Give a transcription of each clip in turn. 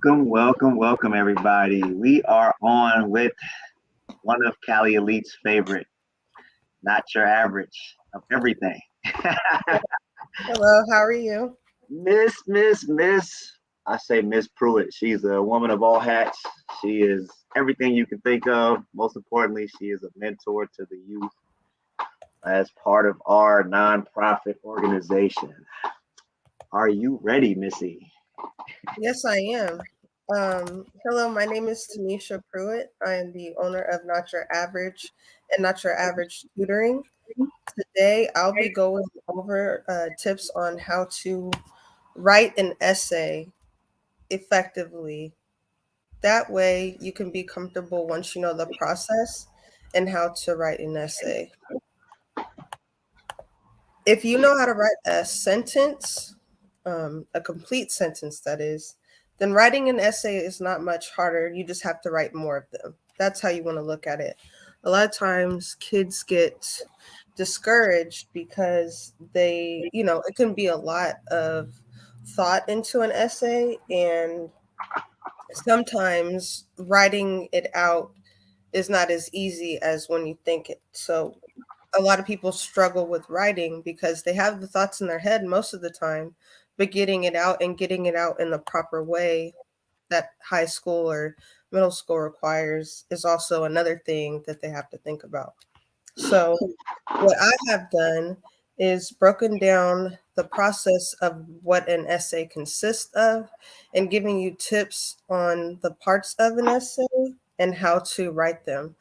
Welcome, everybody. We are on with one of Cali Elite's favorite, not your average of everything. Hello, how are you? Miss. I say Miss Pruitt. She's a woman of all hats. She is everything you can think of. Most importantly, she is a mentor to the youth as part of our nonprofit organization. Are you ready, Missy? Yes, I am. Hello, my name is Timiesha Pruitt. I am the owner of Not Your Average and Not Your Average Tutoring. Today, I'll be going over tips on how to write an essay effectively. That way, you can be comfortable once you know the process and how to write an essay. If you know how to write a sentence, a complete sentence that is, then writing an essay is not much harder. You just have to write more of them. That's how you want to look at it. A lot of times kids get discouraged because it can be a lot of thought into an essay, and sometimes writing it out is not as easy as when you think it. So a lot of people struggle with writing because they have the thoughts in their head most of the time, but getting it out and getting it out in the proper way that high school or middle school requires is also another thing that they have to think about. So, what I have done is broken down the process of what an essay consists of and giving you tips on the parts of an essay and how to write them.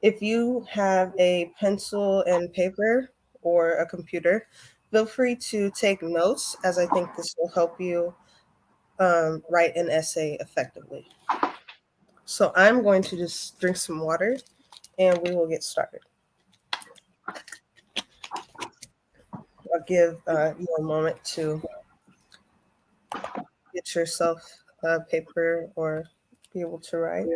If you have a pencil and paper or a computer, feel free to take notes, as I think this will help you write an essay effectively. So, I'm going to just drink some water and we will get started. I'll give you a moment to get yourself a paper or be able to write.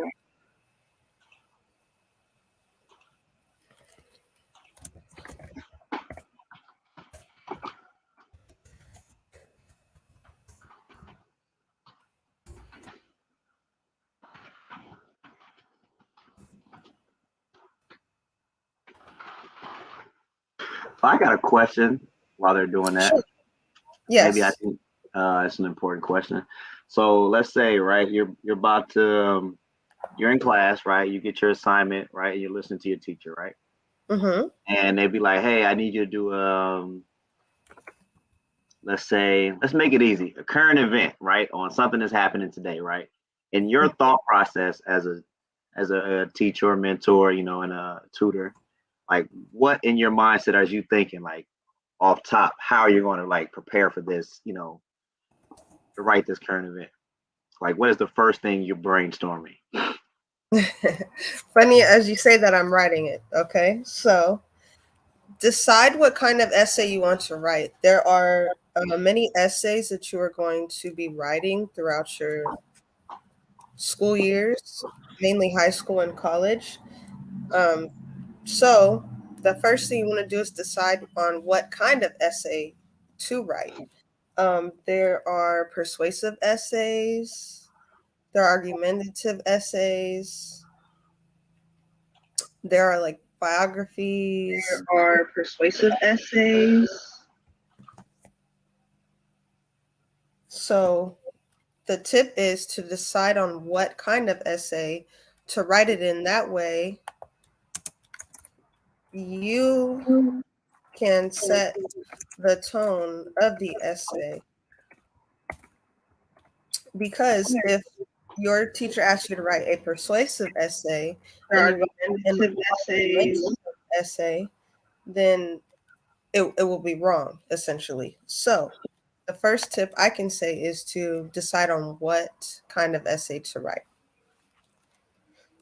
So I got a question while they're doing that. Sure. Maybe I Yes. think it's an important question. So let's say, right, you're about to you're in class, right? You get your assignment, right? And you're listening to your teacher, right? Mm-hmm. And they'd be like, "Hey, I need you to do let's say, let's make it easy, a current event, right, on something that's happening today, right? In your thought process as a teacher or mentor, and a tutor, like what in your mindset are you thinking, like off top, how you're going to like prepare for this, to write this current event? Like, what is the first thing you're brainstorming? Funny as you say that I'm writing it. Okay. So decide what kind of essay you want to write. There are many essays that you are going to be writing throughout your school years, mainly high school and college. Um, so the first thing you want to do is decide on what kind of essay to write. There are persuasive essays, there are argumentative essays, there are like biographies. Are persuasive essays. So the tip is to decide on what kind of essay to write it in. That way, you can set the tone of the essay. Because if your teacher asks you to write a persuasive essay and you write an Argumentative essays. argumentative essay, then it will be wrong, essentially. So, the first tip I can say is to decide on what kind of essay to write.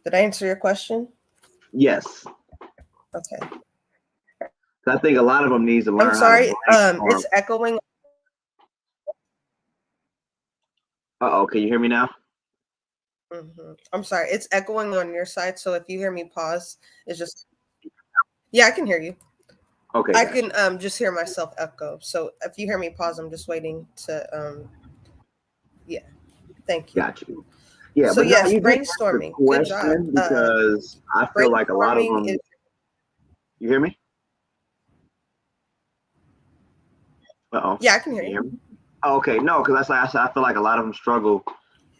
Did I answer your question? Yes, Okay. 'cause I think a lot of them needs to I'm learn how to sorry. brainstorm. It's echoing. Uh oh, can you hear me now? I'm sorry. It's echoing on your side. So if you hear me pause, it's just yeah, I can hear you. Okay, I gotcha. can just hear myself echo. So if you hear me pause, I'm just waiting to yeah. Thank you. Got you. Yeah, So but no, yes, you did answer the brainstorming. Good job. question because I feel like a lot of Brainstorming them. is You hear me? Uh-oh. yeah, I can hear Can you you. hear me? Oh, okay, no, because that's like I said, I feel like a lot of them struggle,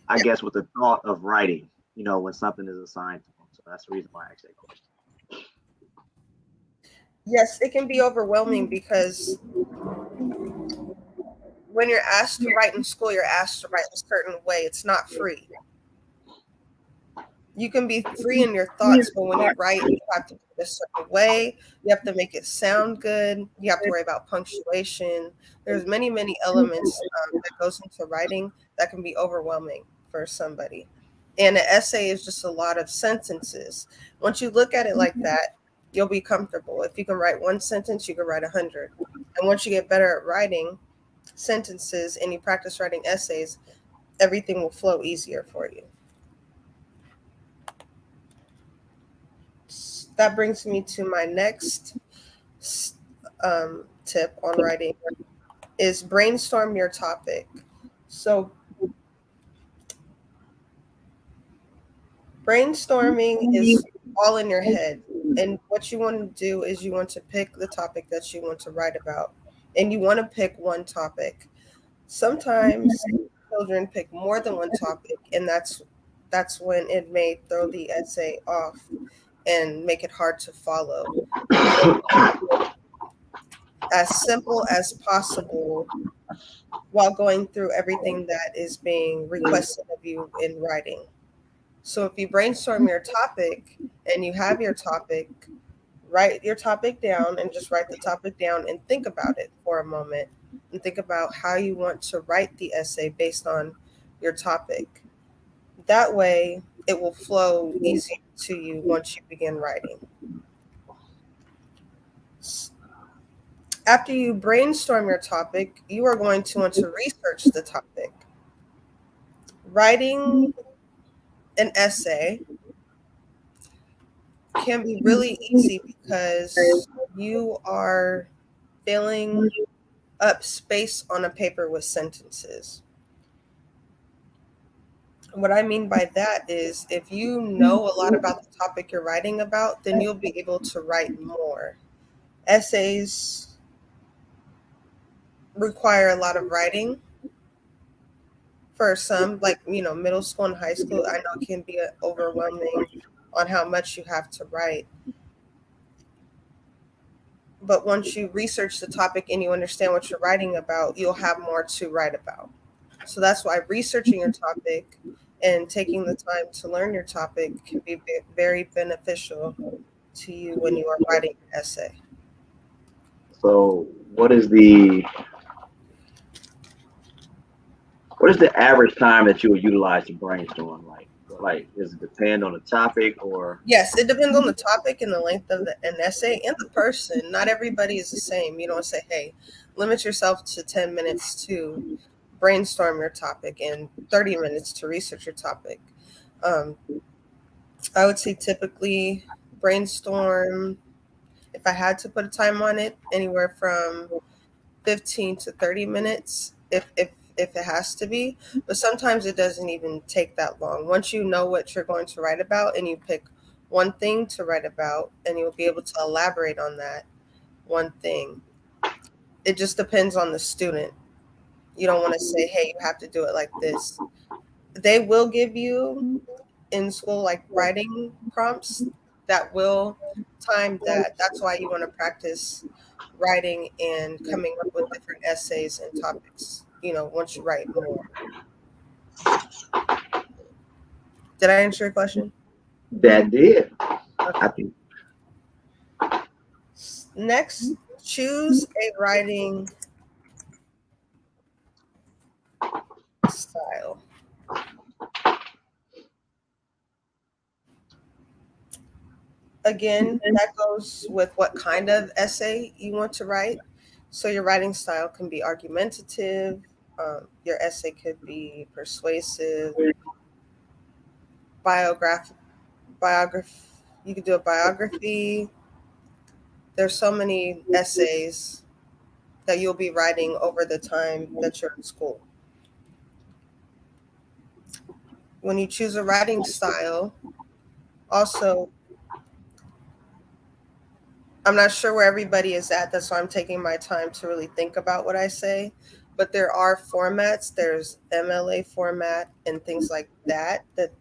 I Yeah. guess, with the thought of writing, when something is assigned to them. So that's the reason why I asked that question. Yes, it can be overwhelming because when you're asked to write in school, you're asked to write a certain way. It's not free. You can be free in your thoughts, but when you write, you have to do it a certain way. You have to make it sound good. You have to worry about punctuation. There's many, many elements that goes into writing that can be overwhelming for somebody. And an essay is just a lot of sentences. Once you look at it like that, you'll be comfortable. If you can write one sentence, you can write 100. And once you get better at writing sentences and you practice writing essays, everything will flow easier for you. That brings me to my next tip on writing is brainstorm your topic. So brainstorming is all in your head. And what you want to do is you want to pick the topic that you want to write about. And you want to pick one topic. Sometimes children pick more than one topic, and that's when it may throw the essay off and make it hard to follow. As simple as possible while going through everything that is being requested of you in writing. So if you brainstorm your topic and you have your topic, write your topic down and just write the topic down and think about it for a moment and think about how you want to write the essay based on your topic. That way it will flow easier to you once you begin writing. After you brainstorm your topic, you are going to want to research the topic. Writing an essay can be really easy because you are filling up space on a paper with sentences. What I mean by that is if you know a lot about the topic you're writing about, then you'll be able to write more. Essays require a lot of writing for some, like, middle school and high school. I know it can be overwhelming on how much you have to write. But once you research the topic and you understand what you're writing about, you'll have more to write about. So that's why researching your topic and taking the time to learn your topic can be very beneficial to you when you are writing an essay. So, what is the average time that you would utilize to brainstorm? Like, does it depend on the topic or? Yes, it depends on the topic and the length of an essay and the person. Not everybody is the same. You don't say, hey, limit yourself to 10 minutes to brainstorm your topic and 30 minutes to research your topic. Um, I would say typically brainstorm, if I had to put a time on it, anywhere from 15 to 30 minutes if it has to be. But sometimes it doesn't even take that long. Once you know what you're going to write about and you pick one thing to write about and you'll be able to elaborate on that one thing. It just depends on the student. You don't want to say, hey, you have to do it like this. They will give you in school like writing prompts that will time that. That's why you want to practice writing and coming up with different essays and topics, once you write more. Did I answer your question? That did. Okay. I think. Next, choose a writing style. Again, that goes with what kind of essay you want to write. So your writing style can be argumentative. Your essay could be persuasive, biograph, biography. You could do a biography. There's so many essays that you'll be writing over the time that you're in school. When you choose a writing style, also, I'm not sure where everybody is at. That's why I'm taking my time to really think about what I say. But there are formats. There's MLA format and things like that that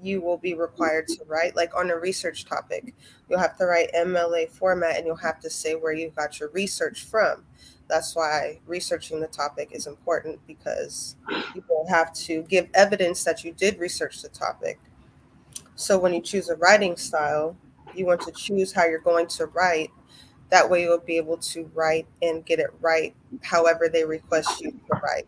you will be required to write. Like on a research topic, you'll have to write MLA format and you'll have to say where you got your research from. That's why researching the topic is important, because you will have to give evidence that you did research the topic. So when you choose a writing style, you want to choose how you're going to write. That way you'll be able to write and get it right however they request you to write.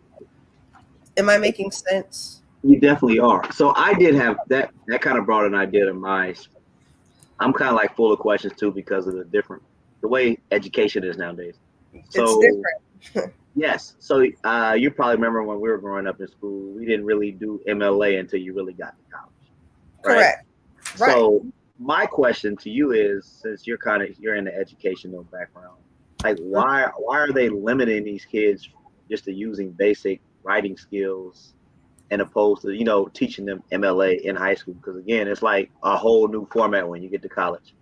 Am I making sense? You definitely are. So I did have that. That kind of brought an idea to mind. I'm kind of like full of questions too because of the way education is nowadays. It's So different. yes. So you probably remember when we were growing up in school, we didn't really do MLA until you really got to college, right? Correct. Right. So my question to you is, since you're in the educational background, like why are they limiting these kids just to using basic writing skills and opposed to teaching them MLA in high school? Because again, it's like a whole new format when you get to college.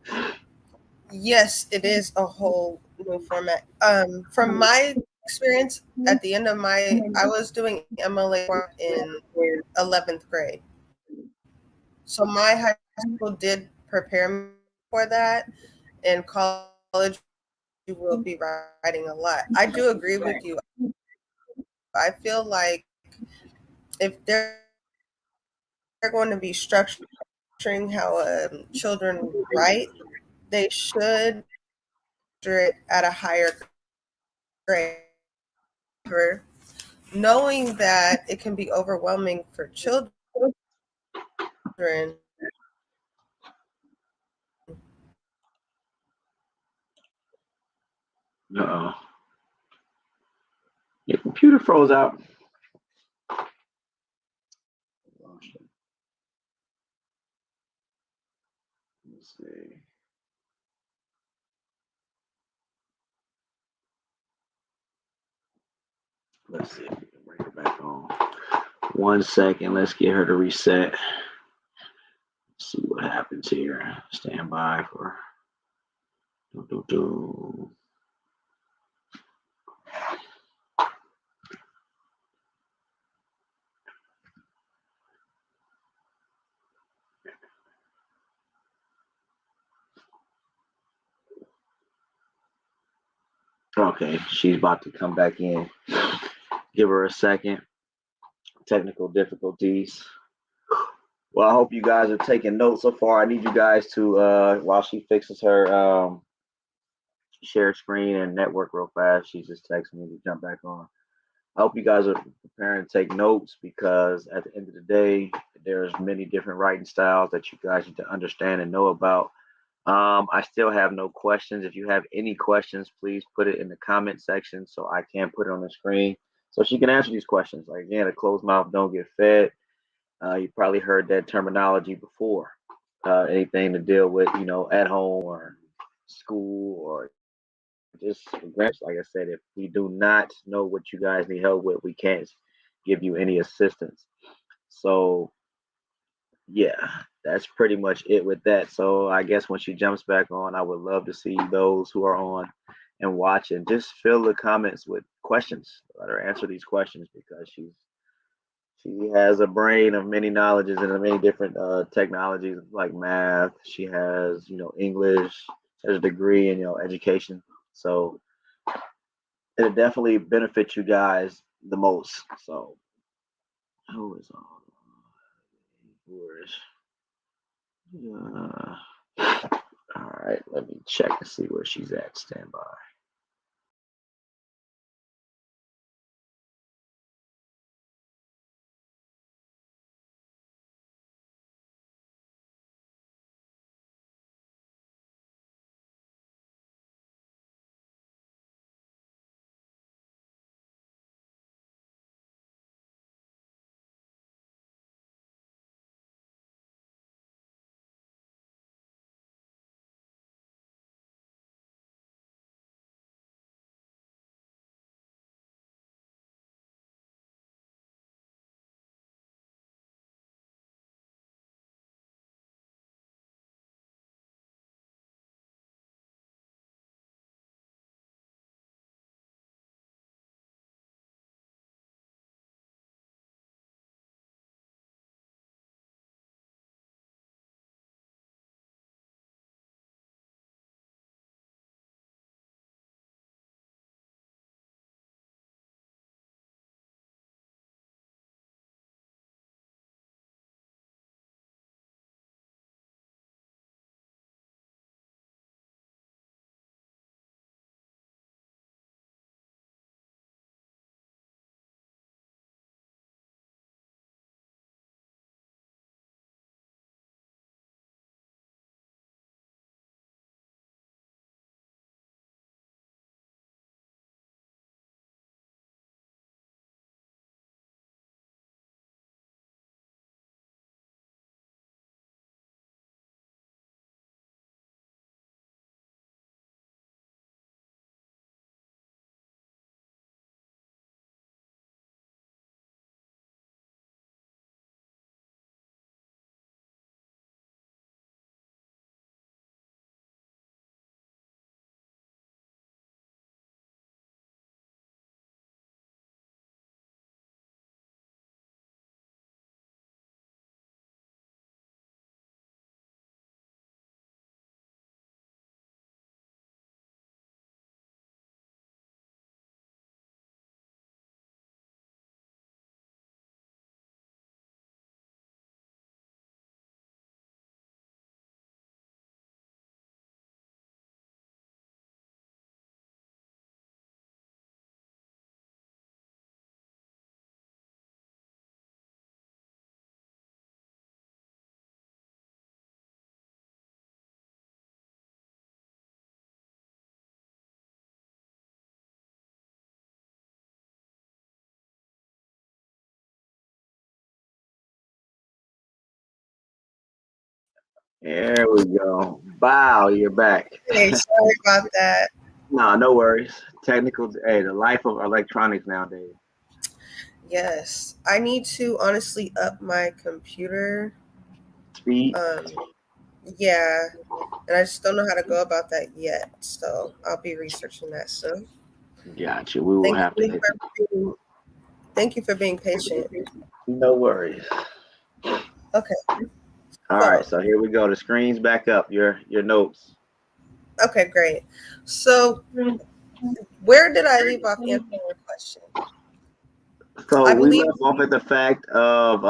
Yes, it is a whole new format. From my experience, at the end of I was doing MLA in 11th grade. So my high school did prepare me for that. In college, you will be writing a lot. I do agree with you. I feel like if they're going to be structuring how children write, they should do it at a higher grade. Knowing that it can be overwhelming for children, Uh-oh. Your computer froze out. Let's see. Let's see if we can bring it back on. 1 second. Let's get her to reset. See what happens here. Stand by for. Okay, she's about to come back in. Give her a second. Technical difficulties. Well, I hope you guys are taking notes so far. I need you guys to, while she fixes her share screen and network real fast, she just texted me to jump back on. I hope you guys are preparing to take notes, because at the end of the day, there's many different writing styles that you guys need to understand and know about. I still have no questions. If you have any questions, please put it in the comment section so I can put it on the screen so she can answer these questions. Like, again, a closed mouth don't get fed. You probably heard that terminology before. Anything to deal with, at home or school or just grants. Like I said, if we do not know what you guys need help with, we can't give you any assistance. So yeah, that's pretty much it with that. So I guess when she jumps back on, I would love to see those who are on and watch, and just fill the comments with questions. Let her answer these questions, because she has a brain of many knowledges and many different technologies like math. She has, English. She has a degree in, education. So it'll definitely benefit you guys the most. So who is on? Viewers. All right, let me check to see where she's at. Stand by. There we go. Wow, you're back. Hey, sorry about that. No, no worries. Technical, hey, the life of electronics nowadays. Yes, I need to honestly up my computer. Speed. Um, yeah, and I just don't know how to go about that yet. So I'll be researching that soon. Gotcha. We will Thank have to you hit. for being, thank you for being patient. No worries. Okay, All so right, so here we go. The screen's back up. Your notes. okay, great. So where did I leave off answering your question? So I we believe left off at the fact of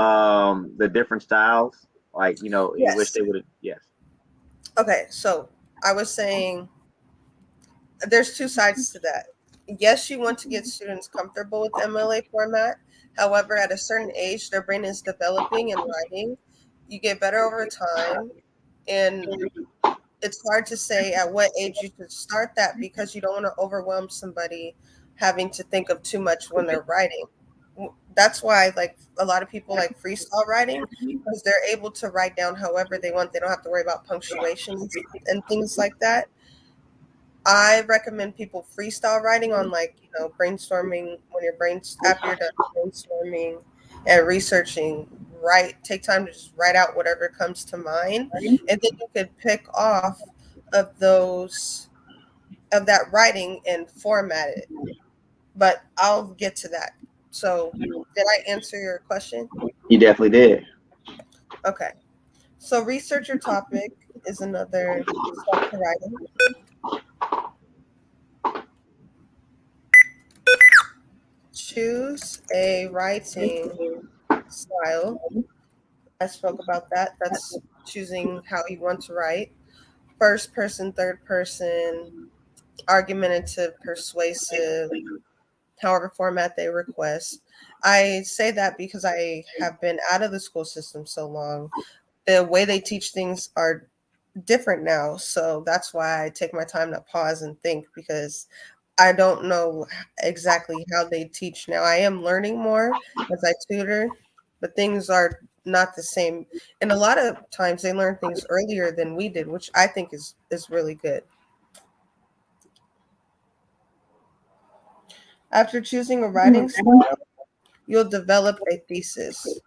the different styles. Like, you wish yes. they would have. Yes. Okay, so I was saying there's two sides to that. Yes, you want to get students comfortable with MLA format. However, at a certain age, their brain is developing and writing. You get better over time. And it's hard to say at what age you should start that because you don't want to overwhelm somebody having to think of too much when they're writing. That's why like a lot of people like freestyle writing because they're able to write down however they want. They don't have to worry about punctuation and things like that. I recommend people freestyle writing on like, brainstorming when you're after you're done brainstorming and researching, take time to just write out whatever comes to mind. And then you could pick off of of that writing and format it. But I'll get to that. So did I answer your question? You definitely did. Okay. So research your topic is another step to writing. Choose a writing style. I spoke about that. That's choosing how you want to write. First person, third person, argumentative, persuasive, however format they request. I say that because I have been out of the school system so long. The way they teach things are different now. So that's why I take my time to pause and think because I don't know exactly how they teach now. I am learning more as I tutor, but things are not the same. And a lot of times they learn things earlier than we did, which I think is really good. After choosing a writing style, you'll develop a thesis.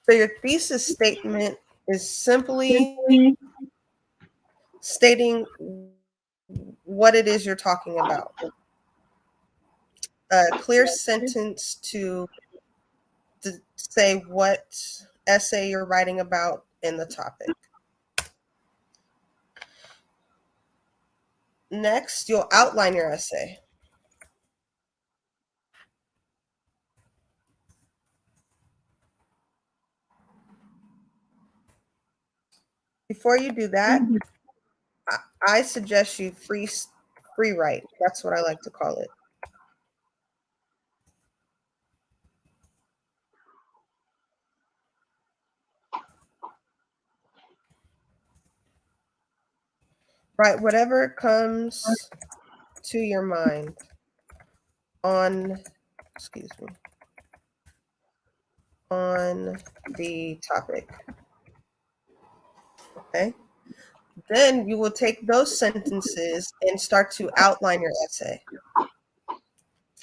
So your thesis statement is simply stating what it is you're talking about. A clear sentence to say what essay you're writing about in the topic. Next, you'll outline your essay. Before you do that, I suggest you free write. That's what I like to call it. Write whatever comes to your mind on, excuse me, on the topic. Okay. Then you will take those sentences and start to outline your essay.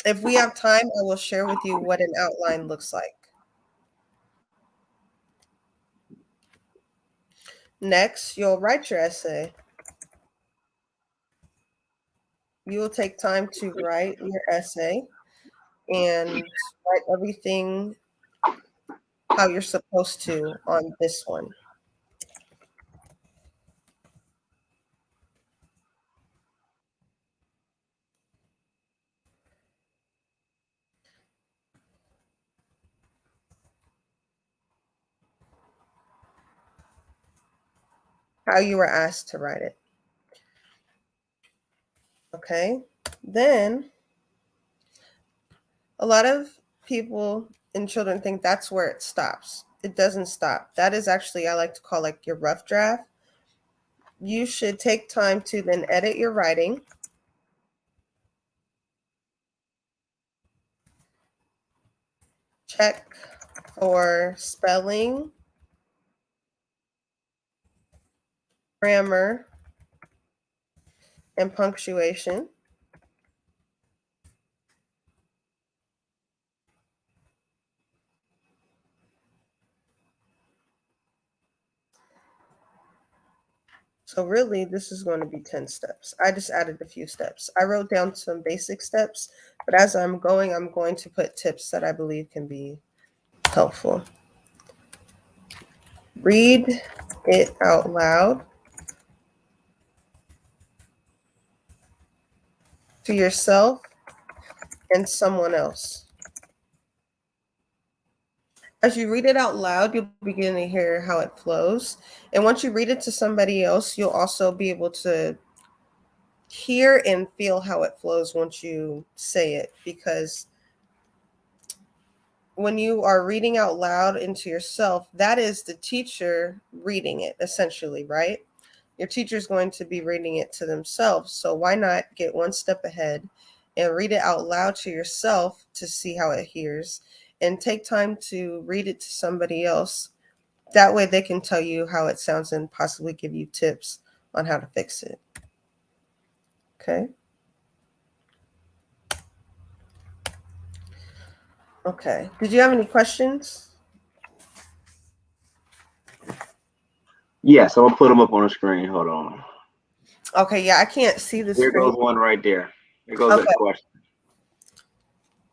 If we have time, I will share with you what an outline looks like. Next, you'll write your essay. You will take time to write your essay and write everything how you're supposed to on this one. How you were asked to write it. Okay. Then a lot of people and children think that's where it stops. It doesn't stop. That is actually, I like to call like your rough draft. You should take time to then edit your writing. Check for spelling, grammar, and punctuation. So really, this is going to be 10 steps. I just added a few steps. I wrote down some basic steps, but as I'm going to put tips that I believe can be helpful. Read it out loud to yourself and someone else. As you read it out loud, you'll begin to hear how it flows. And once you read it to somebody else, you'll also be able to hear and feel how it flows once you say it. Because when you are reading out loud into yourself, that is the teacher reading it, essentially, right? Your teacher is going to be reading it to themselves. So why not get one step ahead and read it out loud to yourself to see how it hears, and take time to read it to somebody else. That way they can tell you how it sounds and possibly give you tips on how to fix it. Okay. Okay. Did you have any questions? Yes, I'm gonna put them up on the screen. Hold on. Okay. Yeah, I can't see the Here screen. goes one right there. Here goes Okay. that question.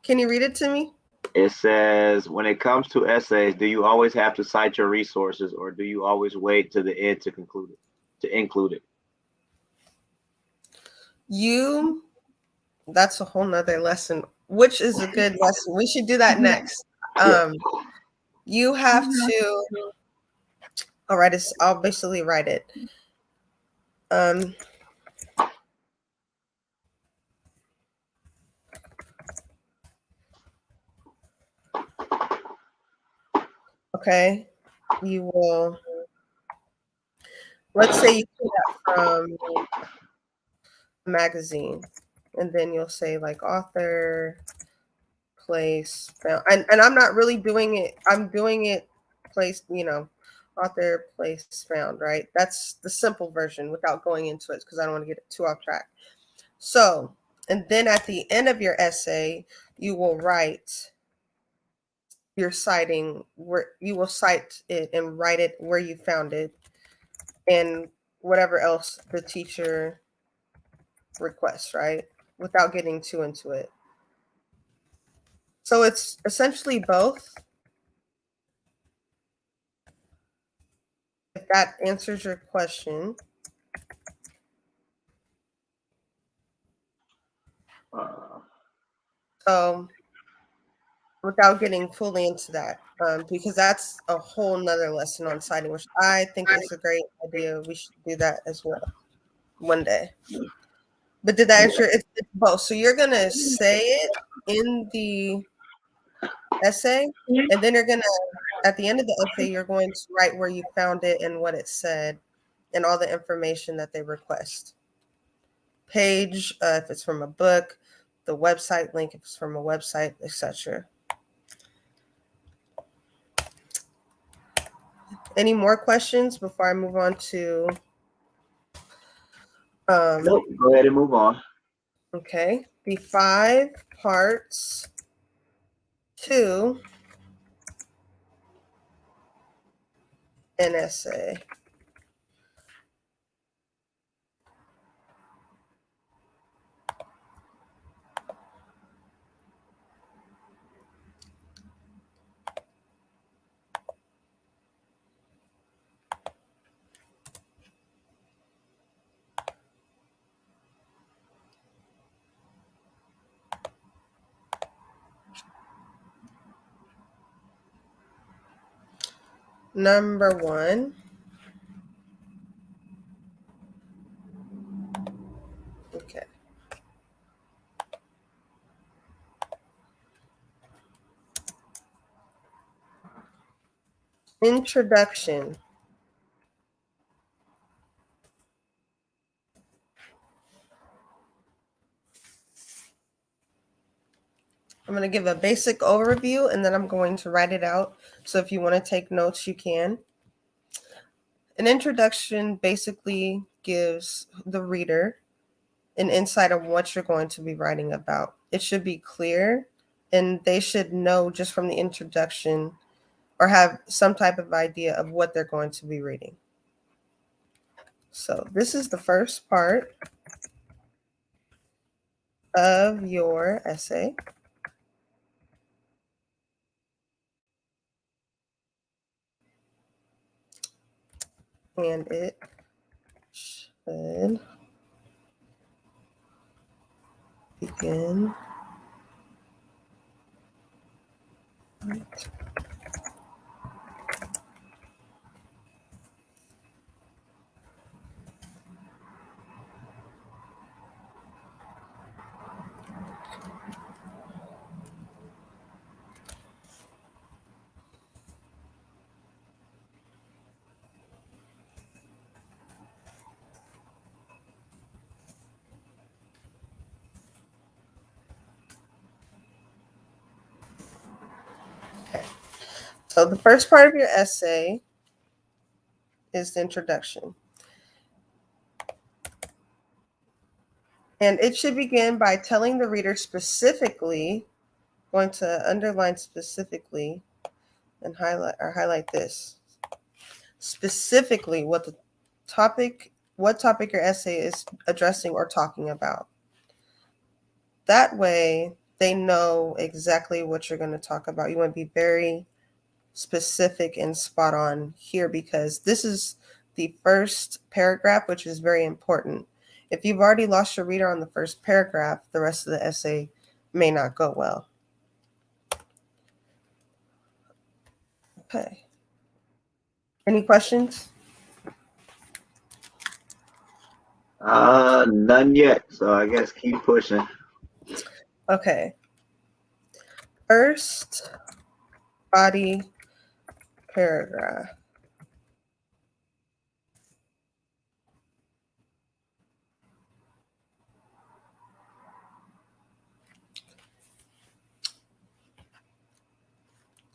Can you read it to me? It says, when it comes to essays, do you always have to cite your resources, or do you always wait to the end to conclude it, to include it? That's a whole nother lesson, which is a good lesson. We should do that next. Yeah. You have to, all right, I'll basically write it. Okay, you will, let's say you pull that from a magazine, and then you'll say like author, place, found, and I'm not really doing it, I'm doing it place, author, place, found, right? That's the simple version without going into it because I don't want to get too off track. So, and then at the end of your essay, you will write your citing, where you will cite it and write it where you found it and whatever else the teacher requests, right? Without getting too into it. So it's essentially both. If that answers your question. So without getting fully into that, because that's a whole nother lesson on citing, which I think is a great idea. We should do that as well one day. But did that answer? It's both. So you're gonna say it in the essay, and then you're gonna, at the end of the essay, you're going to write where you found it and what it said, and all the information that they request. Page, if it's from a book, the website link if it's from a website, etc. Any more questions before I move on to? Nope. Go ahead and move on. Okay, the 5 parts to an essay. Number 1. Okay. Introduction. I'm going to give a basic overview and then I'm going to write it out. So if you want to take notes, you can. An introduction basically gives the reader an insight of what you're going to be writing about. It should be clear, and they should know just from the introduction or have some type of idea of what they're going to be reading. So this is the first part of your essay. And it should begin right. Okay. So the first part of your essay is the introduction. And it should begin by telling the reader specifically, going to underline specifically and highlight this. Specifically what topic your essay is addressing or talking about. That way they know exactly what you're going to talk about. You want to be very specific and spot on here because this is the first paragraph, which is very important. If you've already lost your reader on the first paragraph, the rest of the essay may not go well. Okay. Any questions? None yet. So I guess keep pushing. Okay. First body paragraph.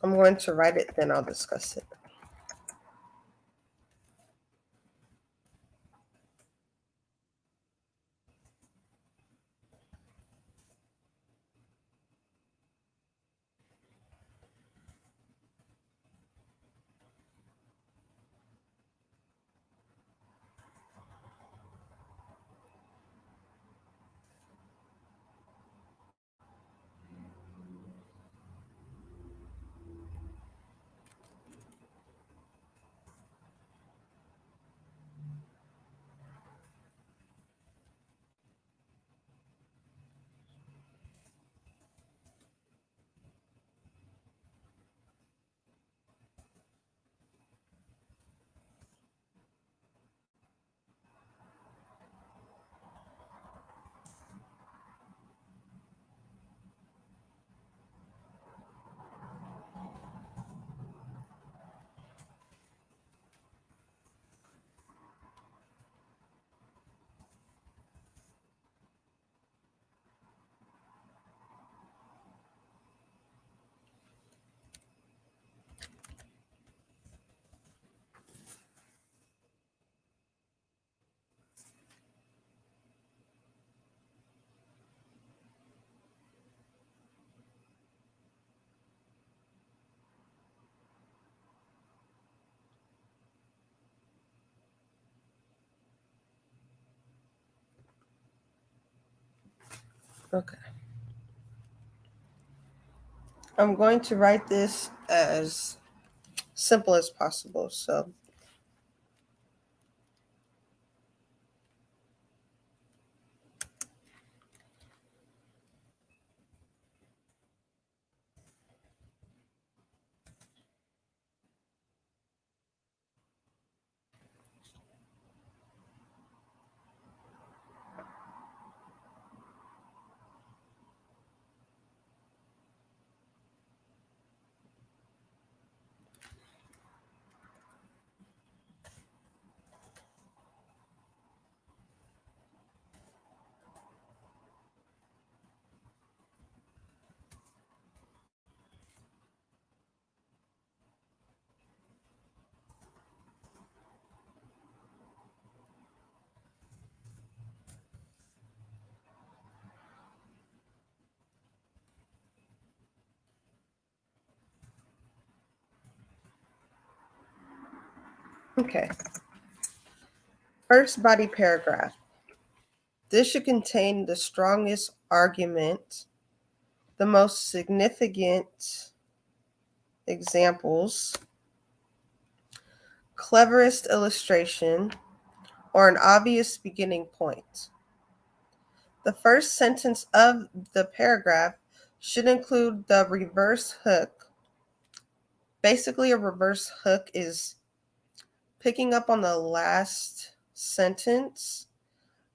I'm going to write it, then I'll discuss it. Okay. I'm going to write this as simple as possible. So Okay. First body paragraph. This should contain the strongest argument, the most significant examples, cleverest illustration, or an obvious beginning point. The first sentence of the paragraph should include the reverse hook. Basically, a reverse hook is picking up on the last sentence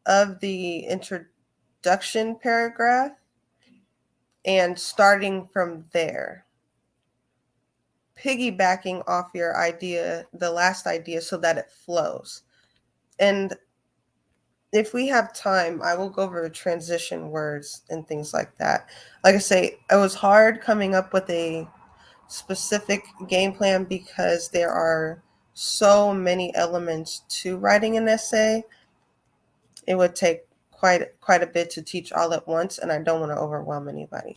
of the introduction paragraph and starting from there, piggybacking off your idea, the last idea, so that it flows. And if we have time, I will go over transition words and things like that. Like I say, it was hard coming up with a specific game plan because there are so many elements to writing an essay. It would take quite a bit to teach all at once, and I don't want to overwhelm anybody.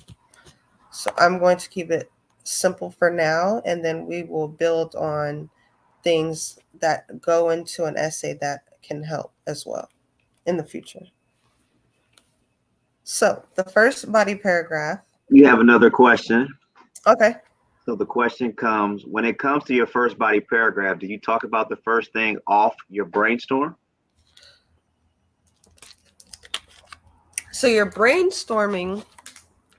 So I'm going to keep it simple for now, and then we will build on things that go into an essay that can help as well in the future. So the first body paragraph. You have another question. Okay. So the question comes, when it comes to your first body paragraph, do you talk about the first thing off your brainstorm? So your brainstorming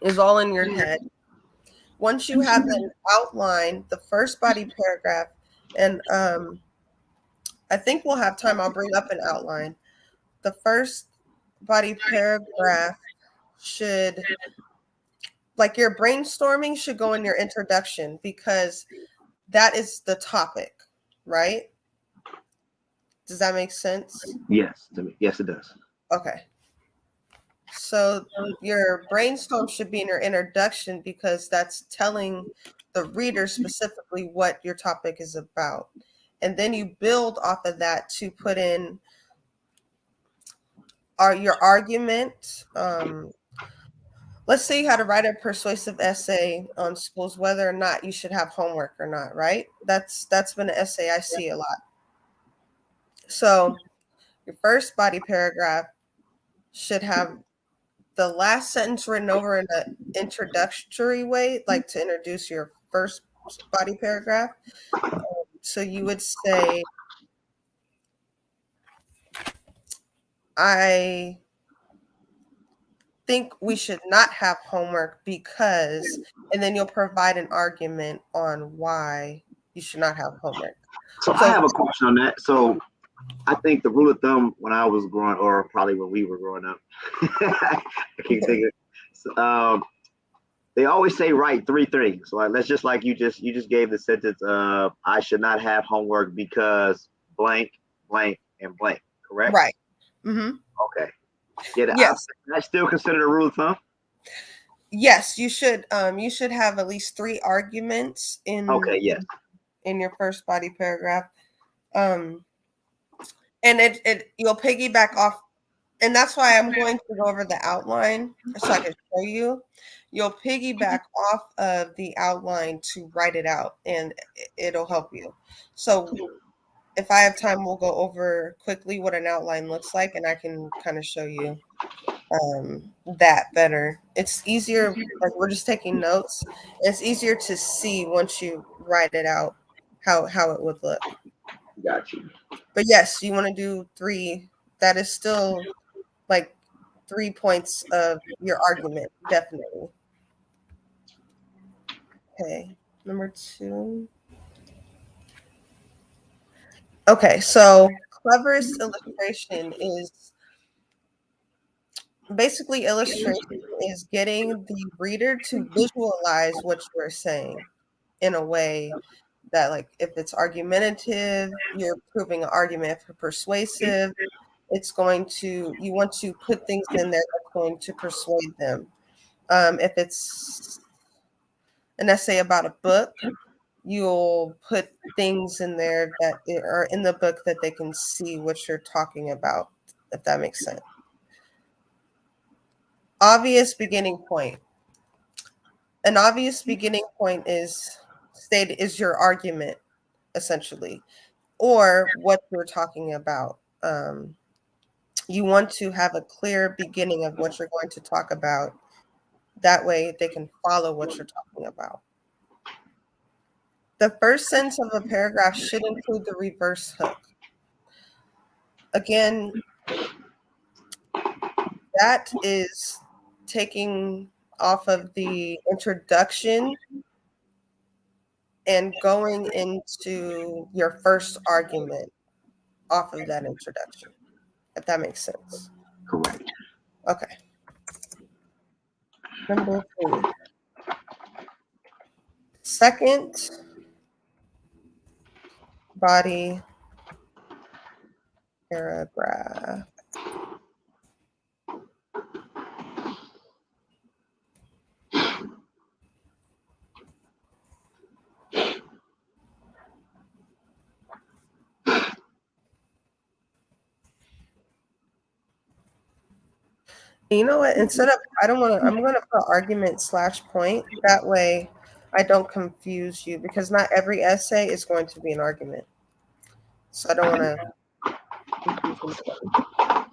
is all in your head. Once you have an outline, the first body paragraph, and I think we'll have time, I'll bring up an outline. The first body paragraph should, like your brainstorming should go in your introduction because that is the topic, right? Does that make sense? Yes. Yes, it does. Okay. So your brainstorm should be in your introduction because that's telling the reader specifically what your topic is about. And then you build off of that to put in your argument. Let's say you had to write a persuasive essay on schools, whether or not you should have homework or not, right? That's been an essay I see a lot. So your first body paragraph should have the last sentence written over in an introductory way, like to introduce your first body paragraph. So you would say, I think we should not have homework because, and then you'll provide an argument on why you should not have homework. So I have a question on that. So I think the rule of thumb when I was growing, or probably when we were growing up, I can't think of. They always say write three things. So let's just like you just gave the sentence of I should not have homework because blank, blank, and blank. Correct? Right. Mm-hmm. Okay. Yeah. Yes. I still consider the rule of thumb. Yes, you should. You should have at least 3 arguments in. Okay. Yes. In your first body paragraph. And it you'll piggyback off, and that's why I'm going to go over the outline so I can show you. You'll piggyback off of the outline to write it out, and it'll help you. So if I have time, we'll go over quickly what an outline looks like, and I can kind of show you that better. It's easier, like we're just taking notes. It's easier to see once you write it out how it would look. Got you. But yes, you want to do 3. That is still like 3 points of your argument, definitely. Okay, number 2. Okay, so cleverest illustration is basically illustration is getting the reader to visualize what you're saying in a way that, like, if it's argumentative, you're proving an argument. For persuasive, it's going to, you want to put things in there that's going to persuade them. If it's an essay about a book, you'll put things in there that are in the book that they can see what you're talking about, if that makes sense. Obvious beginning point. An obvious beginning point is your argument, essentially. or what you're talking about. You want to have a clear beginning of what you're going to talk about. That way they can follow what you're talking about. The first sentence of a paragraph should include the reverse hook. Again, that is taking off of the introduction and going into your first argument off of that introduction, if that makes sense. Correct. Okay. Number 3. Second body paragraph. You know what? Instead of, I'm going to put argument / point. That way I don't confuse you, because not every essay is going to be an argument. So I don't want to confuse anybody.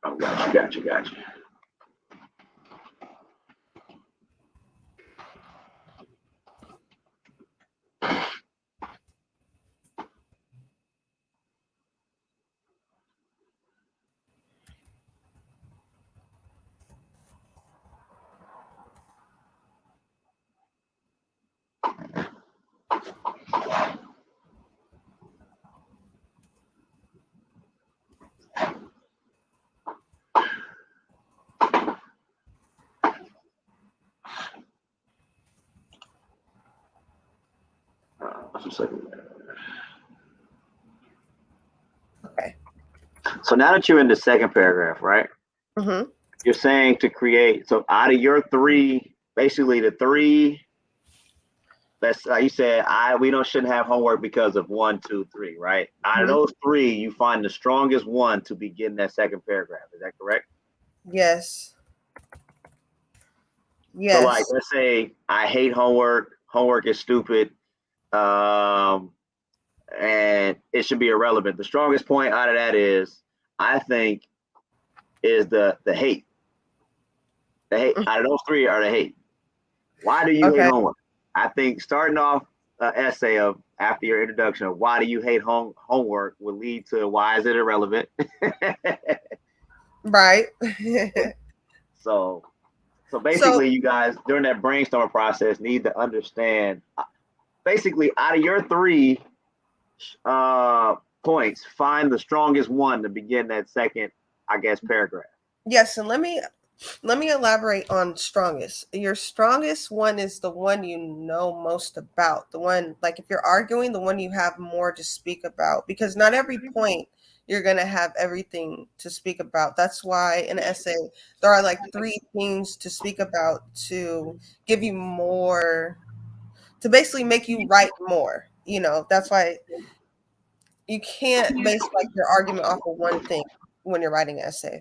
Oh, got you. Okay. So now that you're in the second paragraph, right? Mm-hmm. You're saying to create, so out of your 3, basically the 3, that's you said we shouldn't have homework because of 1, 2, 3, right? Out of those 3, you find the strongest one to begin that second paragraph. Is that correct? Yes. So like, let's say I hate homework. Homework is stupid. And it should be irrelevant. The strongest point out of that is, I think, is the hate. The hate out of those 3 are the hate. Why do you hate homework? I think starting off an essay of after your introduction of why do you hate homework will lead to why is it irrelevant. Right. So basically, you guys during that brainstorming process need to understand. Basically, out of your 3 points, find the strongest one to begin that second, I guess, paragraph. Yes, and let me elaborate on strongest. Your strongest one is the one you know most about. The one, like if you're arguing, the one you have more to speak about, because not every point you're going to have everything to speak about. That's why in an essay, there are like 3 things to speak about to give you more, to basically make you write more. That's why you can't base like your argument off of one thing when you're writing an essay.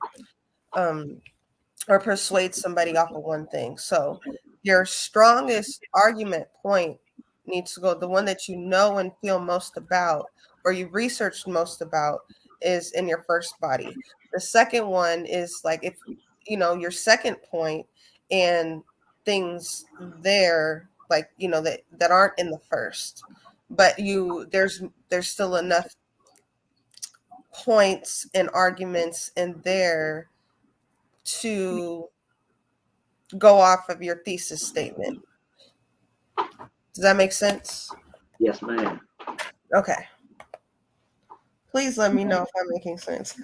Or persuade somebody off of one thing. So your strongest argument point needs to go, the one that you know and feel most about, or you've researched most about, is in your first body. The second one is like, if your second point and things there, like that aren't in the first, but there's still enough points and arguments in there to go off of your thesis statement. Does that make sense? Yes, ma'am. Okay. Please let me know if I'm making sense.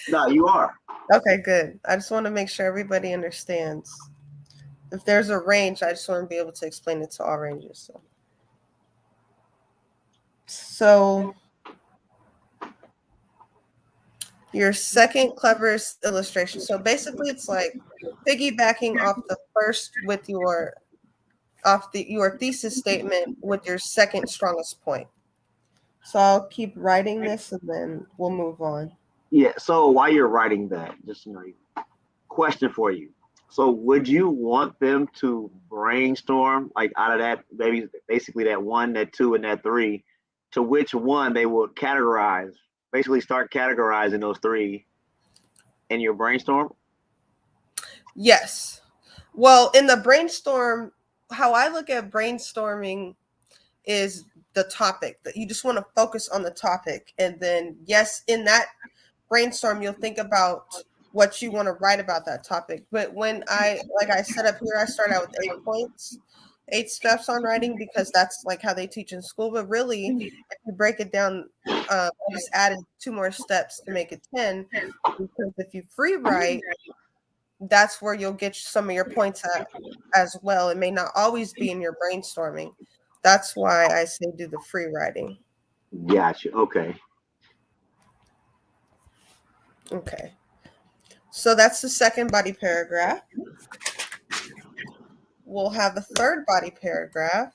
No, you are. Okay, good. I just want to make sure everybody understands If there's a range, I just want to be able to explain it to all ranges. So your second cleverest illustration. So basically, it's like piggybacking off the first with your thesis statement with your second strongest point. So I'll keep writing this and then we'll move on. Yeah. So while you're writing that, just question for you. So would you want them to brainstorm like out of that, maybe basically that one, that two, and that three, to which one they will categorize? Basically, start categorizing those three in your brainstorm. Yes. Well, in the brainstorm, how I look at brainstorming is the topic, that you just want to focus on the topic. And then, yes, in that brainstorm, you'll think about what you want to write about that topic. But when I set up here, I start out with 8 points, 8 steps on writing, because that's like how they teach in school. But really, if you break it down, I just added 2 more steps to make it 10, because if you free write, that's where you'll get some of your points at as well. It may not always be in your brainstorming. That's why I say do the free writing. Gotcha. Okay. Okay. So that's the second body paragraph. We'll have the third body paragraph.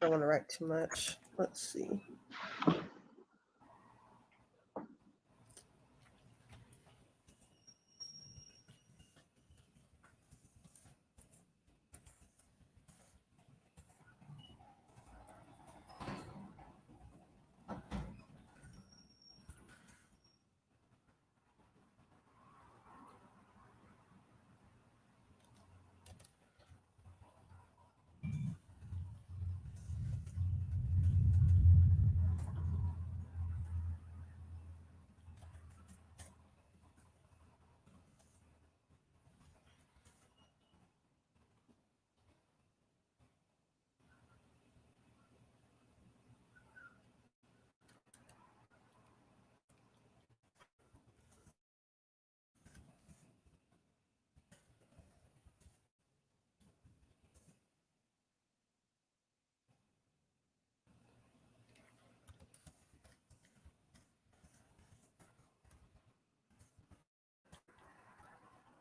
Don't want to write too much. Let's see.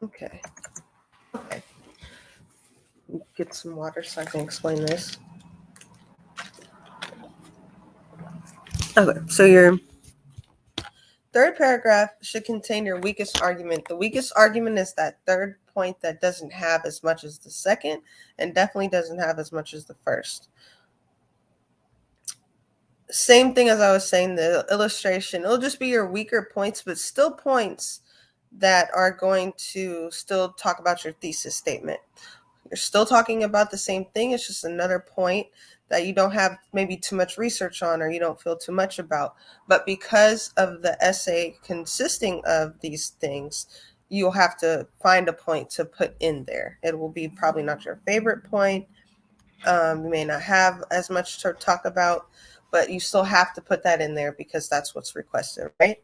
Okay. Get some water so I can explain this. Okay, so your third paragraph should contain your weakest argument. The weakest argument is that third point that doesn't have as much as the second, and definitely doesn't have as much as the first. Same thing as I was saying, the illustration, it'll just be your weaker points, but still points that are going to still talk about your thesis statement. You're still talking about the same thing. It's just another point that you don't have maybe too much research on, or you don't feel too much about. But because of the essay consisting of these things, you'll have to find a point to put in there. It will be probably not your favorite point. You may not have as much to talk about, but you still have to put that in there because that's what's requested, right?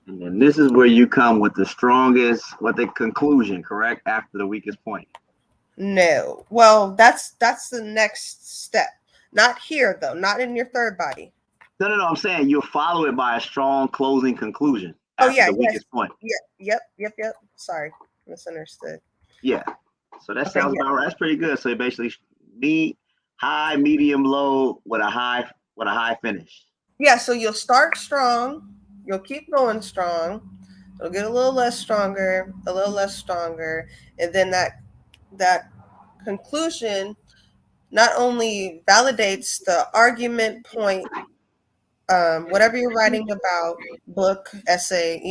And then this is where you come with the strongest, what the conclusion, correct? After the weakest point. No. Well, that's the next step. Not here, though. Not in your third body. No. I'm saying you'll follow it by a strong closing conclusion Oh, after yeah, the yes. weakest point. Yeah, yep. Sorry, misunderstood. Yeah. So that Okay, sounds yeah. about right. That's pretty good. So basically, high, medium, low with a high finish. Yeah, so you'll start strong. You'll keep going strong. It'll get a little less stronger, a little less stronger, and then that conclusion not only validates the argument point, whatever you're writing about, book, essay,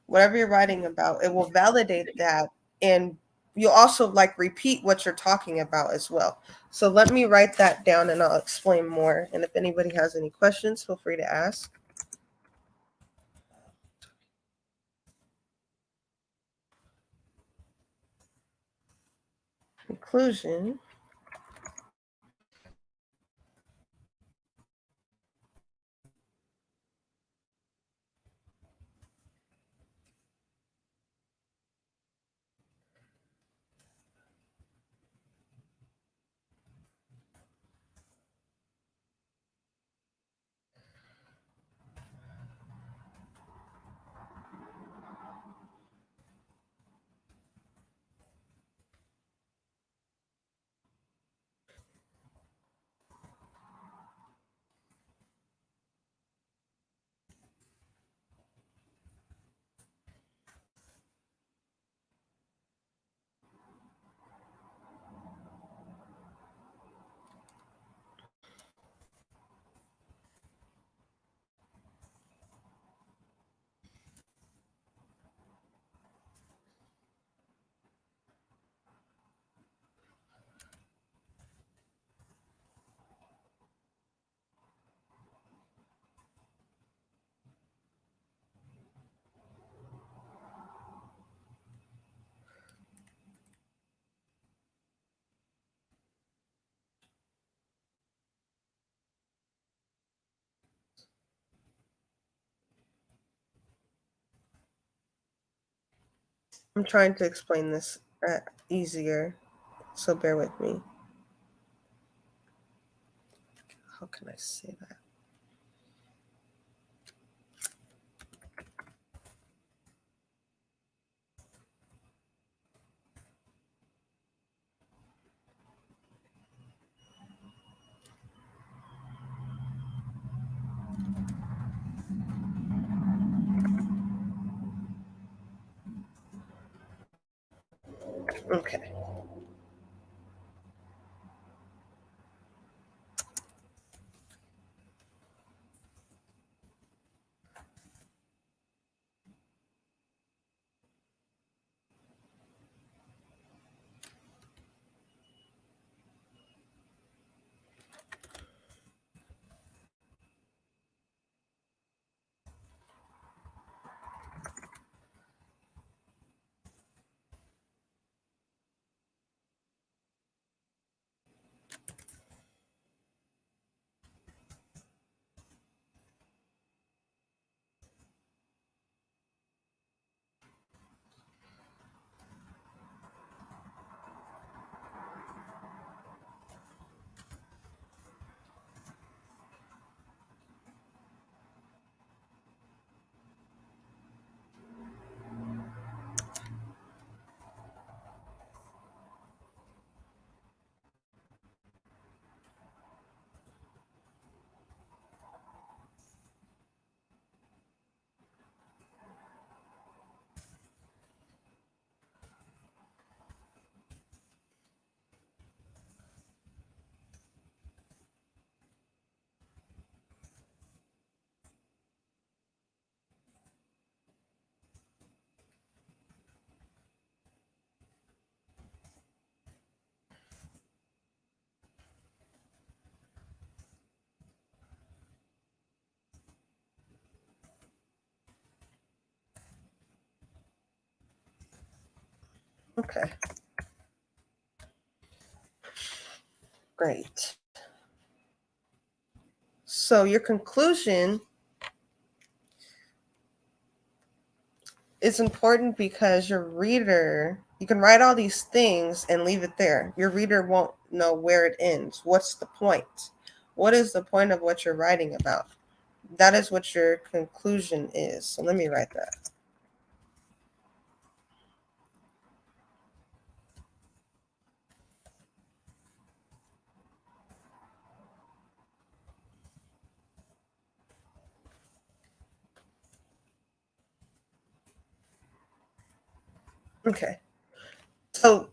whatever you're writing about, it will validate that, and you'll also like repeat what you're talking about as well. So let me write that down and I'll explain more. And if anybody has any questions, feel free to ask. Conclusion. I'm trying to explain this easier, so bear with me. How can I say that? Okay. Okay. Great. So your conclusion is important because your reader, you can write all these things and leave it there. Your reader won't know where it ends. What's the point? What is the point of what you're writing about? That is what your conclusion is. So let me write that. Okay. So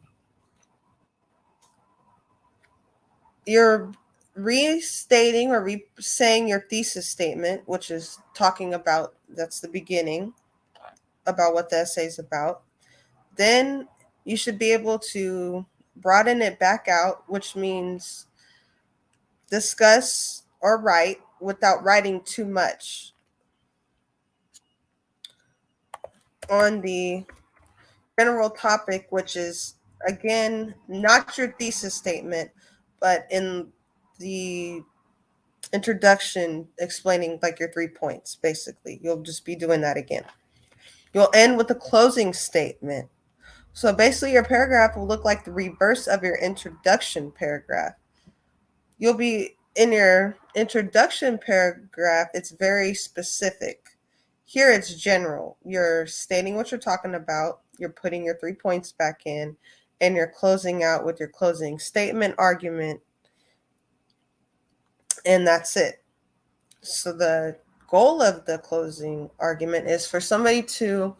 you're restating or saying your thesis statement, which is talking about, that's the beginning, about what the essay is about. Then you should be able to broaden it back out, which means discuss or write without writing too much on the general topic, which is, again, not your thesis statement, but in the introduction, explaining like your 3 points. Basically, you'll just be doing that again. You'll end with a closing statement. So basically your paragraph will look like the reverse of your introduction paragraph. You'll be in your introduction paragraph, it's very specific. Here it's general. You're stating what you're talking about, you're putting your 3 points back in, and you're closing out with your closing statement, argument, and that's it. So the goal of the closing argument is for somebody to,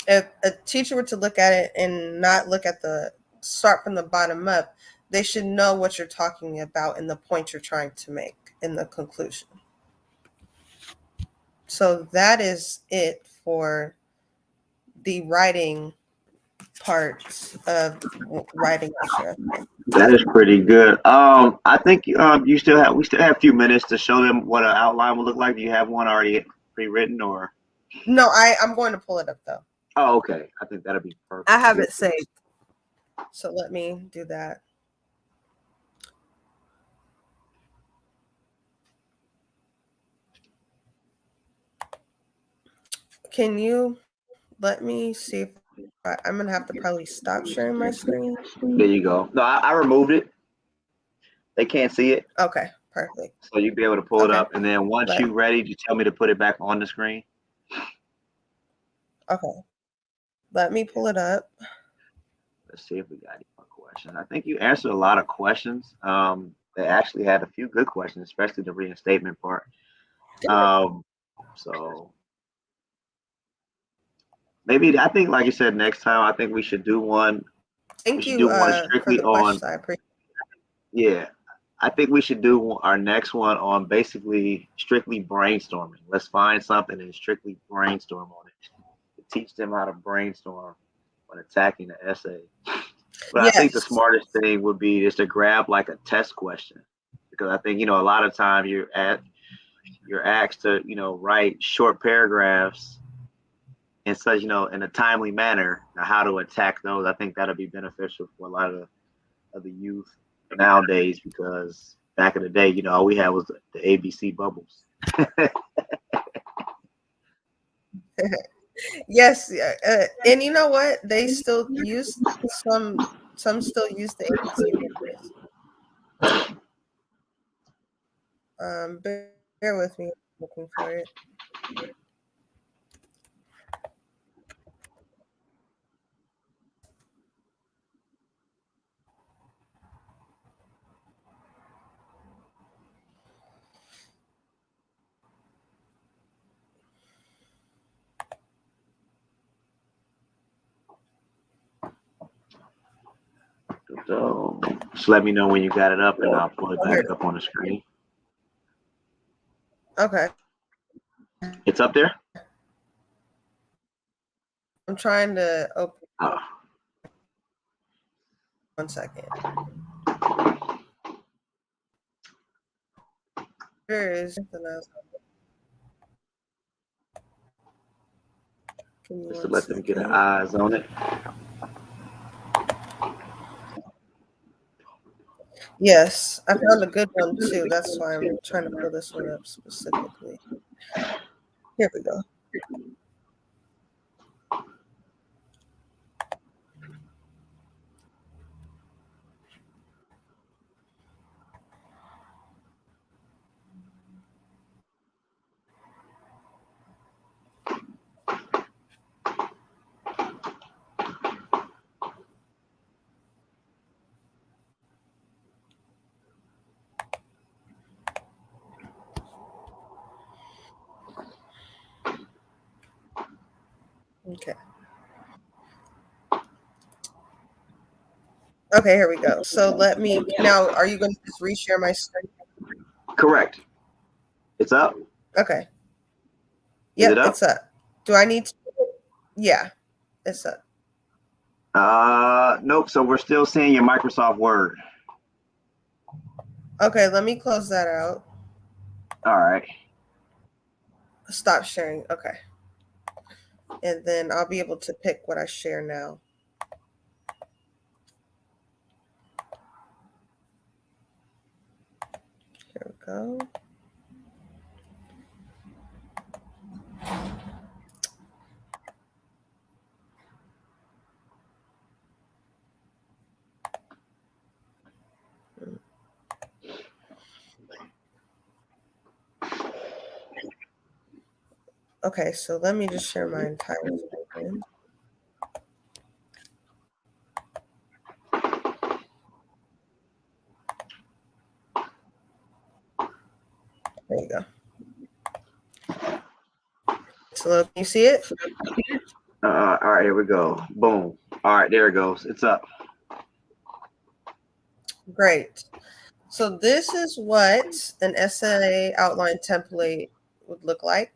if a teacher were to look at it and not look at the start from the bottom up, they should know what you're talking about and the point you're trying to make in the conclusion. So that is it for the writing parts of writing your essay. That is pretty good. I think we still have a few minutes to show them what an outline will look like. Do you have one already pre-written or? No, I'm going to pull it up though. Oh, okay. I think that'll be perfect. I have it saved. So let me do that. Can you let me see if I'm going to have to probably stop sharing my screen. There you go. No, I removed it. They can't see it. Okay, perfect. So you'll be able to pull it up. And then once you're ready, you tell me to put it back on the screen. Okay. Let me pull it up. Let's see if we got any more questions. I think you answered a lot of questions. They actually had a few good questions, especially the reinstatement part. So maybe I think, like you said, next time I think we should do one. Thank you do one strictly on. I appreciate it. Yeah, I think we should do our next one on basically strictly brainstorming. Let's find something and strictly brainstorm on it. Teach them how to brainstorm when attacking the essay. But yes. I think the smartest thing would be just to grab like a test question, because I think, a lot of time you're asked to, write short paragraphs in such, in a timely manner. Now, how to attack those, I think that'll be beneficial for a lot of the youth nowadays, because back in the day, all we had was the ABC bubbles. Yes, and you know what? They still use some still use the ABC bubbles. Bear with me, I'm looking for it. So just let me know when you got it up and I'll pull it back up on the screen. Okay. It's up there? I'm trying to open. Oh. 1 second. There is something else. Just to let them get eyes on it. Yes, I found a good one too. That's why I'm trying to pull this one up specifically. Here we go. Okay. Okay, here we go. So let me now. Are you going to just reshare my screen? Correct. It's up. Okay. Is Yep, it up? it's up. Do I need to? Yeah, it's up. Nope. So we're still seeing your Microsoft Word. Okay, let me close that out. All right. Stop sharing. Okay. And then I'll be able to pick what I share now. Here we go. Okay, so let me just share my entire screen. There you go. So can you see it? All right, here we go. Boom. All right, there it goes. It's up. Great. So this is what an essay outline template would look like.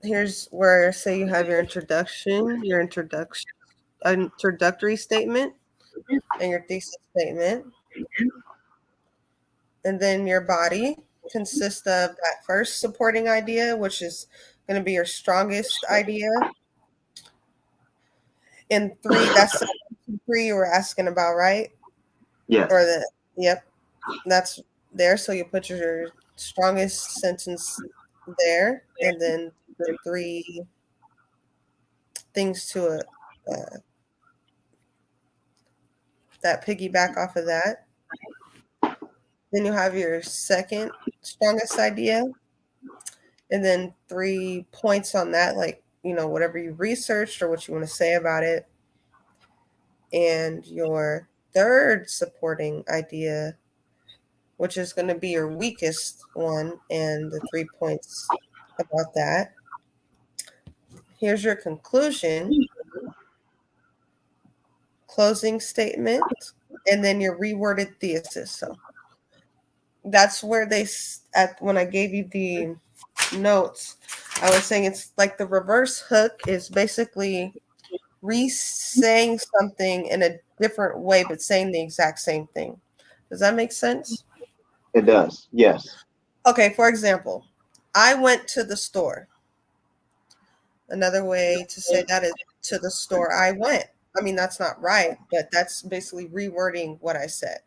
Here's where, say you have your introductory statement, and your thesis statement. And then your body consists of that first supporting idea, which is going to be your strongest idea. And that's three you were asking about, right? Yes. Yep, that's there. So you put your strongest sentence there, and then the three things to it that piggyback off of that. Then you have your second strongest idea, and then 3 points on that, like, whatever you researched or what you want to say about it. And your third supporting idea, which is going to be your weakest one, and the 3 points about that. Here's your conclusion, closing statement, and then your reworded thesis. So that's where when I gave you the notes, I was saying it's like the reverse hook is basically re-saying something in a different way, but saying the exact same thing. Does that make sense? It does. Yes. Okay, for example, I went to the store. Another way to say that is to the store I went. I mean, that's not right, but that's basically rewording what I said.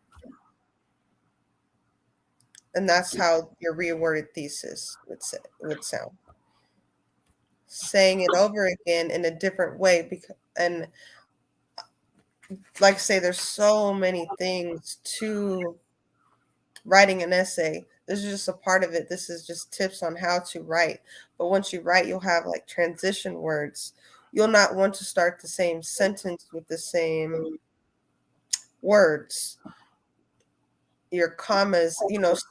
And that's how your reworded thesis would sound. Saying it over again in a different way, and like I say, there's so many things to writing an essay. This is just a part of it. This is just tips on how to write. But once you write, you'll have like transition words. You'll not want to start the same sentence with the same words. Your commas,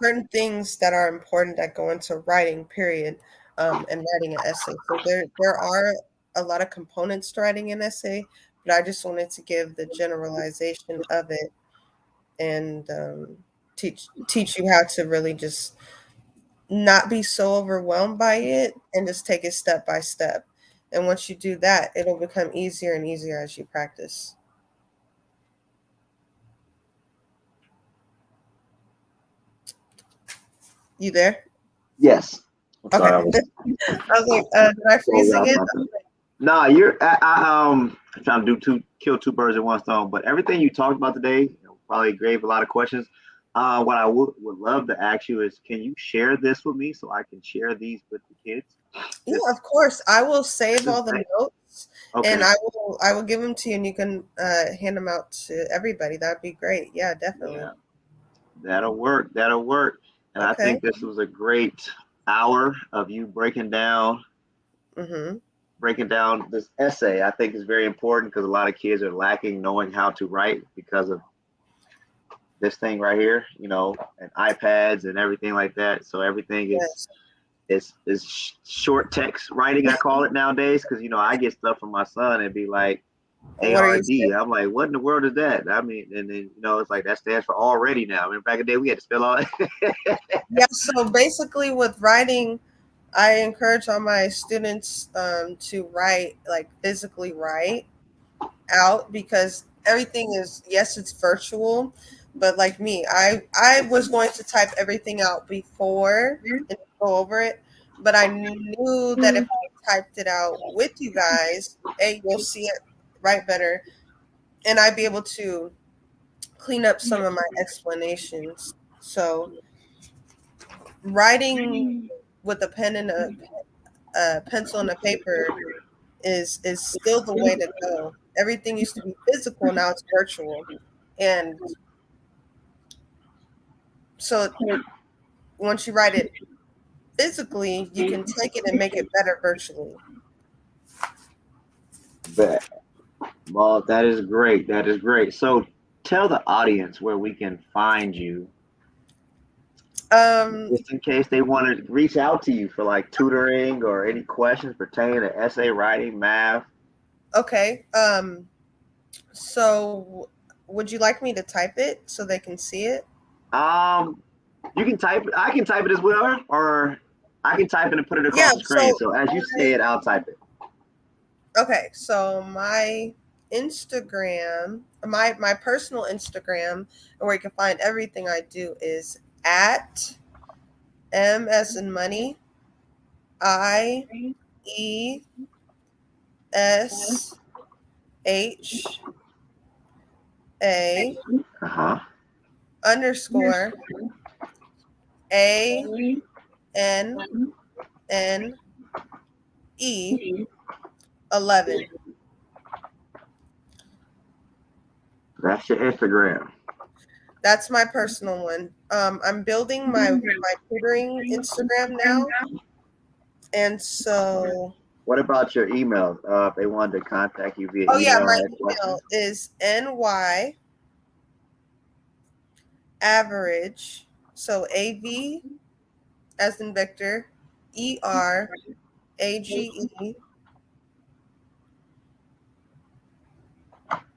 certain things that are important that go into writing, period, and writing an essay. So there are a lot of components to writing an essay, but I just wanted to give the generalization of it and teach you how to really just not be so overwhelmed by it and just take it step by step. And once you do that, it'll become easier and easier as you practice. You there? Yes. Okay. I was like, did I freeze again? No, you're. I'm trying to kill two birds with one stone. But everything you talked about today probably gave a lot of questions. What I would love to ask you is, can you share this with me so I can share these with the kids? Yeah, of course. I will save all the notes, and I will give them to you, and you can hand them out to everybody. That'd be great. Yeah, definitely. Yeah, that'll work. And I think this was a great hour of you breaking down this essay. I think is very important because a lot of kids are lacking knowing how to write because of this thing right here, and iPads and everything like that. So everything is it's short text writing, I call it nowadays, because I get stuff from my son and be like What are you ARD. saying? I'm like, what in the world is that? I mean, and then it's like that stands for already now. I mean, back in the day we had to spell all Yeah, so basically with writing, I encourage all my students to write, like physically write out, because everything is, yes, it's virtual, but like me, I was going to type everything out before and go over it, but I knew that if I typed it out with you guys, you'll see it right better, and I'd be able to clean up some of my explanations. So writing with a pen and a pencil and a paper is still the way to go. Everything used to be physical, now it's virtual. And so once you write it physically, you can take it and make it better virtually. but well, that is great. That is great. So tell the audience where we can find you, just in case they want to reach out to you for like tutoring or any questions pertaining to essay writing, math. Okay. So would you like me to type it so they can see it? You can type it. I can type it as well, or I can type it and put it Yeah, across the screen. So as you say it, I'll type it. Okay, so my Instagram, my personal Instagram, where you can find everything I do, is at M as in money, IESHA Uh-huh. underscore ANNE 11. That's your Instagram. That's my personal one. I'm building my tutoring Instagram now, and so. What about your email? If they wanted to contact you via Oh yeah, email, my had questions? email is NY average. So AV as in Victor, ERAGE.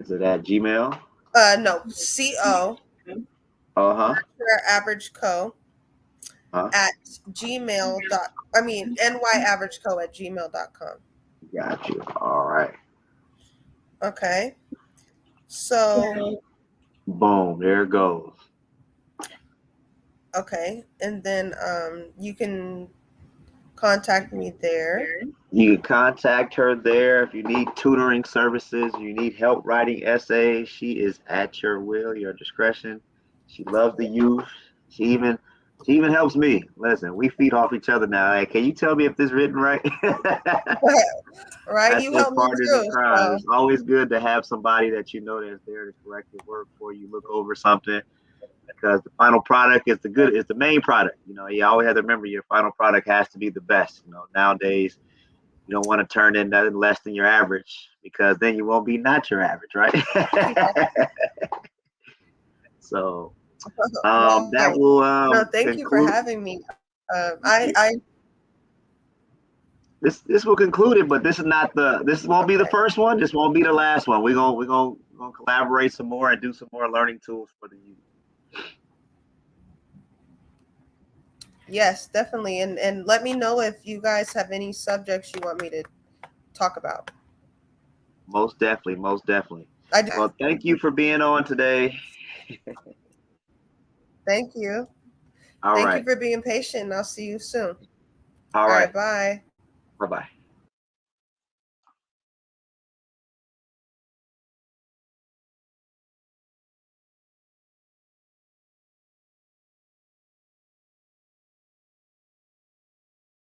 Is it at Gmail? No, CO. Uh-huh. Average co Huh? at gmail dot. I mean nyaverageko at gmail.com. Got you. All right. Okay. So Boom. There it goes. okay, and then you can contact me there. You can contact her there if you need tutoring services, you need help writing essays. She is at your will, your discretion. She loves the youth. She even helps me. Listen, we feed off each other now. Hey, can you tell me if this is written right? Right, That's you just help me partners in too. crime. So. It's always good to have somebody that that's there to correct your work for you, look over something, because the final product is the main product. You always have to remember your final product has to be the best. Nowadays you don't want to turn in nothing less than your average, because then you won't be not your average, right? So that will no, thank you for conclude. having me. I This will conclude it, but this won't be the first one. This won't be the last one. We're gonna collaborate some more and do some more learning tools for the youth. Yes, definitely, and let me know if you guys have any subjects you want me to talk about. Most definitely, most definitely. I do. Well, thank you for being on today. Thank you. All Thank right. you for being patient. I'll see you soon. All All right. right, bye. Bye-bye.